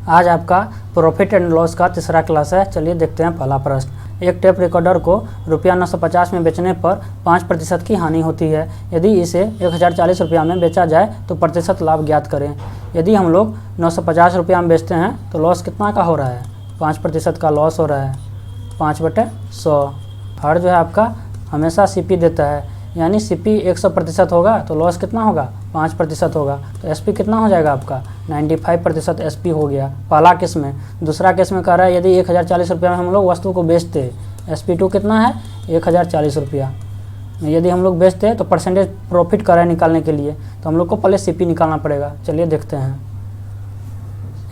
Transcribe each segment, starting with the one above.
आज आपका profit and loss का तीसरा क्लास है। चलिए देखते हैं पहला प्रश्न। एक टेप रिकॉर्डर को रुपया 950 में बेचने पर 5% की हानि होती है। यदि इसे 1040 रुपया में बेचा जाए तो प्रतिशत लाभ ज्ञात करें। यदि हम लोग 950 रुपया में बेचते हैं तो लॉस कितना का हो रहा है? 5% का लॉस हो रहा है। 5/100 हर जो है आपका हमेशा सीपी देता है, यानी सीपी 100% होगा तो लॉस कितना होगा? 5% होगा। तो एसपी कितना हो जाएगा आपका? 95% एसपी हो गया पहला केस में। दूसरा केस में कह रहा है यदि 1040 रुपया में हम लोग वस्तु को बेचते, SP2 कितना है? 1040 रुपया। यदि हम लोग बेचते हैं तो परसेंटेज प्रॉफिट कर रहा है निकालने के लिए, तो हम लोग को पहले सीपी निकालना पड़ेगा। चलिए देखते हैं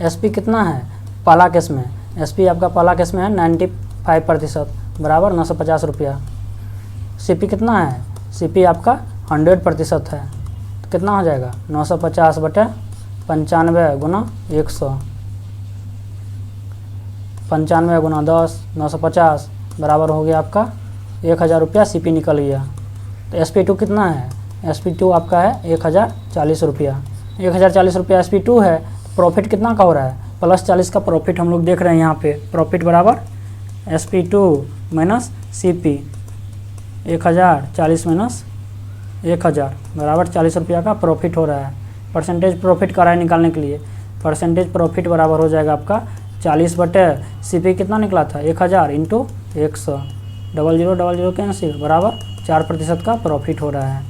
एसपी कितना है पहला केस में। एसपी आपका पहला केस में है 95% बराबर 950 रुपया। सीपी कितना है? सीपी आपका 100% है, तो कितना हो जाएगा? 950/95 गुना 100, 95 गुना 10, 950 बराबर हो गया आपका 1000 रुपया। सीपी निकल गया। तो SP2 कितना है? SP2 आपका है 1040 रुपया। 1040 रुपया SP2 है। प्रॉफिट कितना का हो रहा है? +40 का प्रॉफिट हम लोग देख रहे हैं यहाँ पे। प्रॉफिट बराबर SP2 माइनस CP, 1040 माइनस 1000 बराबर 40 रुपया का प्रॉफिट हो रहा है। परसेंटेज प्रॉफिट का रहा है निकालने के लिए। परसेंटेज प्रॉफिट बराबर हो जाएगा आपका 40/CP कितना निकला था? 1000 इंटू 100, 0000 कैंसिल बराबर 4% का प्रॉफिट हो रहा है।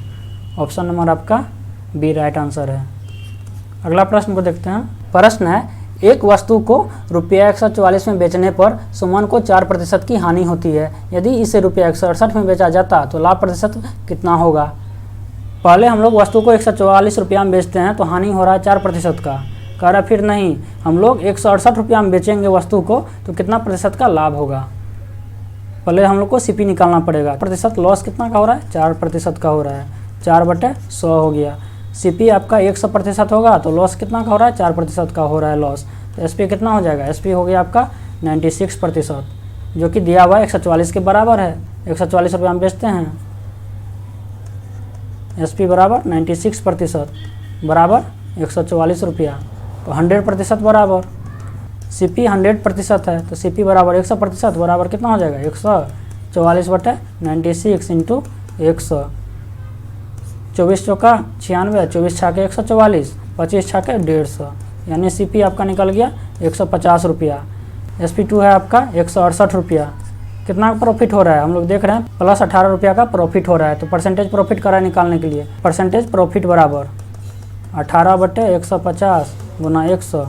ऑप्शन नंबर आपका बी राइट आंसर है। अगला प्रश्न को देखते हैं। प्रश्न है एक वस्तु को रुपया 144 में बेचने पर सुमन को 4% की हानि होती है। यदि इसे रुपया 168 में बेचा जाता तो लाभ प्रतिशत कितना होगा? पहले हम लोग वस्तु को 144 रुपया में बेचते हैं तो हानि हो रहा है 4% का। कह रहा फिर नहीं, हम लोग 168 रुपया में बेचेंगे वस्तु को तो कितना प्रतिशत का लाभ होगा? पहले हम लोग को सीपी निकालना पड़ेगा। प्रतिशत लॉस कितना का हो रहा है? 4% का हो रहा है। 4/100 हो गया। सीपी आपका 100% होगा तो लॉस कितना का हो रहा है? 4% का हो रहा है लॉस। तो एसपी कितना हो जाएगा? एसपी हो गया आपका 96%, जो कि दिया हुआ 144 के बराबर है। 144 रुपया में बेचते हैं। एसपी बराबर 96% बराबर 144 रुपया, तो 100% बराबर। सीपी 100% है तो सीपी बराबर 100% बराबर कितना हो जाएगा? 144/96 इंटू 100। 24 चौका 96, 24 छाके 144, 25 छाके 150, यानी सीपी आपका निकल गया 150 रुपया। SP2 है आपका 168 रुपया। कितना प्रॉफिट हो रहा है हम लोग देख रहे हैं? +18 रुपया का प्रॉफिट हो रहा है। तो परसेंटेज प्रॉफिट करा है निकालने के लिए। परसेंटेज प्रॉफिट बराबर 18/150 गुना 100।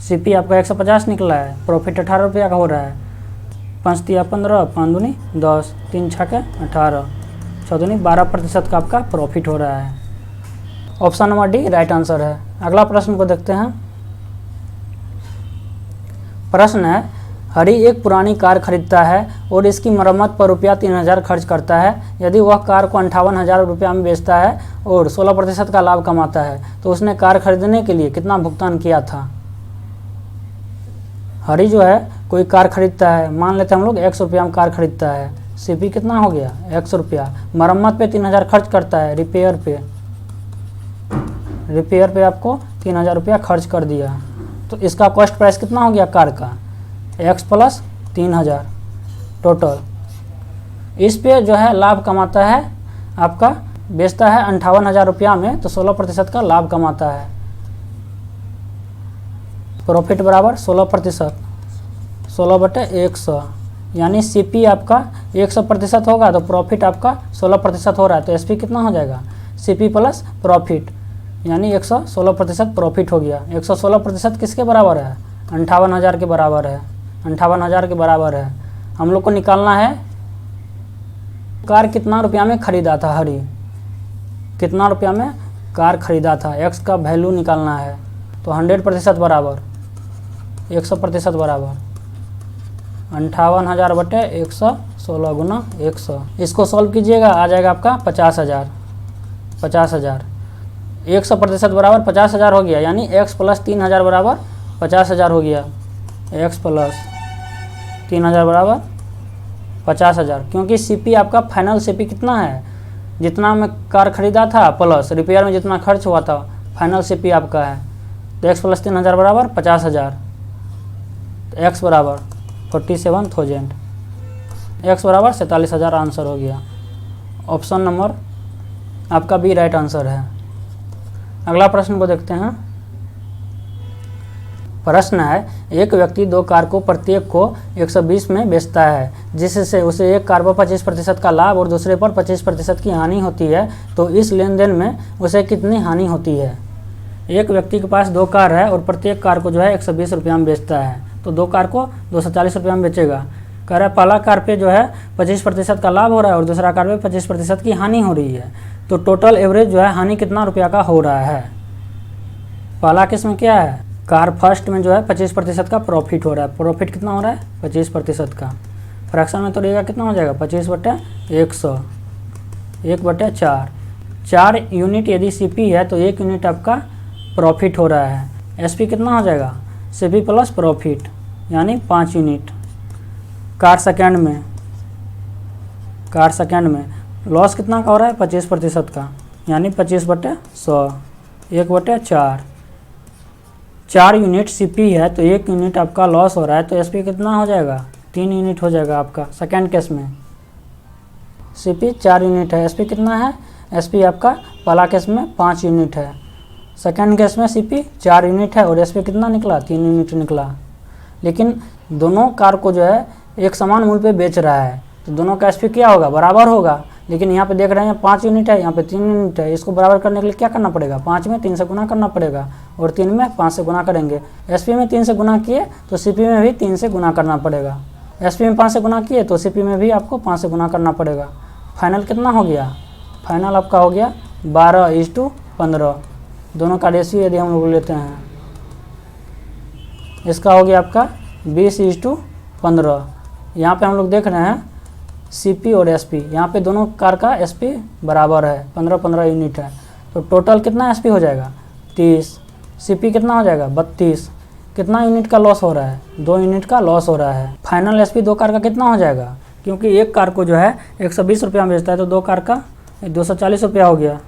सीपी आपका 150 निकला है, प्रॉफिट 18 रुपया का हो रहा है। 5 तिया 15, 5 दूनी 10, 3 छाके 18, 6 दूनी 12% का आपका प्रॉफिट हो रहा है। Option number D right answer है। अगला प्रश्न को देखते हैं। प्रश्न है हरी एक पुरानी कार खरीदता है और इसकी मरम्मत पर रुपया 3000 खर्च करता है। यदि वह कार को 58,000 रुपया में बेचता है और 16% का लाभ कमाता है तो उसने कार खरीदने के लिए कितना भुगतान किया था? हरी जो है कोई कार खरीदता है, मान लेते हैं हम लोग 100 रुपया में कार खरीदता है। सीपी कितना हो गया? 100 रुपया। मरम्मत पे 3000 खर्च करता है, रिपेयर पे आपको 3000 रुपया खर्च कर दिया। तो इसका कॉस्ट प्राइस कितना हो गया कार का? x + 3000 total. इस पे जो है लाभ कमाता है आपका, बेचता है 58,000 रुपया में तो 16% का लाभ कमाता है। प्रॉफिट बराबर 16%, 16/100, यानी सीपी आपका 100% होगा तो प्रॉफिट आपका 16% हो रहा है। तो एसपी कितना हो जाएगा? सीपी प्लस प्रॉफिट, यानी 116% प्रॉफिट हो गया। 116% किसके बराबर है? 58,000 के बराबर है। 58,000 के बराबर है। हम लोग को निकालना है कार कितना रुपया में खरीदा था। हरी कितना रुपया में कार खरीदा था, एक्स का वैल्यू निकालना है। तो 100% बराबर 100% बराबर 58,000/116 गुना 100। इसको सॉल्व कीजिएगा, आ जाएगा आपका 50,000। 100% बराबर 50,000 हो गया, यानी x + 3000 बराबर 50,000 हो गया। x + 3000 बराबर 50,000, क्योंकि सीपी आपका फाइनल सीपी कितना है? जितना में कार खरीदा था प्लस रिपेयर में जितना खर्च हुआ था, फाइनल सीपी आपका है। तो x + 3000 बराबर 50,000। तो एक्स बराबर 47,000, एक्स बराबर 47,000 आंसर हो गया। ऑप्शन नंबर आपका बी राइट आंसर है। अगला प्रश्न को देखते हैं। प्रश्न है, एक व्यक्ति 2 कार को प्रत्येक को 120 में बेचता है, जिससे उसे एक कार पर 25% का लाभ और दूसरे पर 25% की हानि होती है, तो इस लेन देन में उसे कितनी हानि होती है। एक व्यक्ति के पास 2 कार है और प्रत्येक कार को जो है 120 रुपया में बेचता है, तो 2 कार को 240 रुपया में बेचेगा। कह रहा है पहला कार पे जो है 25% का लाभ हो रहा है और दूसरा कार पे 25% की हानि हो रही है, तो टोटल एवरेज जो है हानि कितना रुपया का हो रहा है। पहला केस में क्या है, कार फर्स्ट में जो है 25% का प्रॉफिट हो रहा है। प्रॉफिट कितना हो रहा है, 25% का। फ्रैक्शन में तोड़िएगा कितना हो जाएगा, 25/100, 1/4। 4 यूनिट यदि सीपी है तो 1 यूनिट आपका प्रॉफिट हो रहा है। एसपी कितना हो जाएगा, सीपी प्लस प्रॉफिट, यानी 5 यूनिट। कार सेकेंड में लॉस कितना का हो रहा है, 25% का, यानी 25/100, 1/4। 4 यूनिट सीपी है तो 1 यूनिट आपका लॉस हो रहा है, तो एसपी कितना हो जाएगा, 3 यूनिट हो जाएगा आपका। सेकेंड केस में सीपी 4 यूनिट है, एसपी कितना है, एसपी आपका पहला केस में 5 यूनिट है, सेकेंड केस में सीपी 4 यूनिट है और एसपी कितना निकला, 3 यूनिट निकला। लेकिन दोनों कार को जो है एक समान मूल्य पे बेच रहा है, तो दोनों का एसपी क्या होगा, बराबर होगा। लेकिन यहाँ पे देख रहे हैं 5 यूनिट है, यहाँ पे 3 यूनिट है। इसको बराबर करने के लिए क्या करना पड़ेगा, 5 में 3 से गुना करना पड़ेगा और 3 में 5 से गुना करेंगे। एसपी में 3 से गुना किए तो सीपी में भी 3 से गुना करना पड़ेगा। एसपी में 5 से गुना किए तो सीपी में भी आपको 5 से गुना करना पड़ेगा। फाइनल कितना हो गया, फाइनल आपका हो गया 12:15। दोनों का रेशियो यदि हम लोग लेते हैं, इसका हो गया आपका 20:15। यहाँ पे हम लोग देख रहे हैं सीपी और एसपी, यहाँ पे दोनों कार का एसपी बराबर है, 15-15 यूनिट है। तो टोटल कितना एसपी हो जाएगा, 30। सीपी कितना हो जाएगा, 32। कितना यूनिट का लॉस हो रहा है, 2 यूनिट का लॉस हो रहा है। फाइनल एसपी 2 कार का कितना हो जाएगा, क्योंकि एक कार को जो है 120 रुपया में बेचता है, तो 2 कार का 240 रुपया हो गया।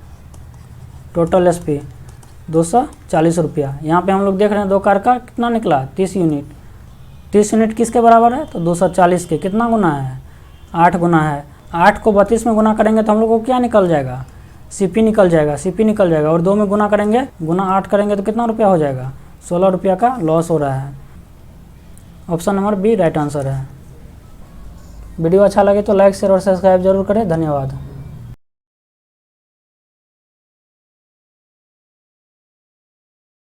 टोटल एसपी 240 रुपया। यहाँ पे हम लोग देख रहे हैं 2 कार का कितना निकला, 30 यूनिट। 30 यूनिट किसके बराबर है, तो 240 के। कितना गुना है, 8 गुना है। 8 को 32 में गुना करेंगे तो हम लोग को क्या निकल जाएगा, सीपी निकल जाएगा, सीपी निकल जाएगा। और 2 में गुना करेंगे, गुना 8 करेंगे तो कितना रुपया हो जाएगा, 16 रुपया का लॉस हो रहा है। Option number B right answer है। वीडियो अच्छा लगे तो लाइक शेयर और सब्सक्राइब जरूर करें। धन्यवाद।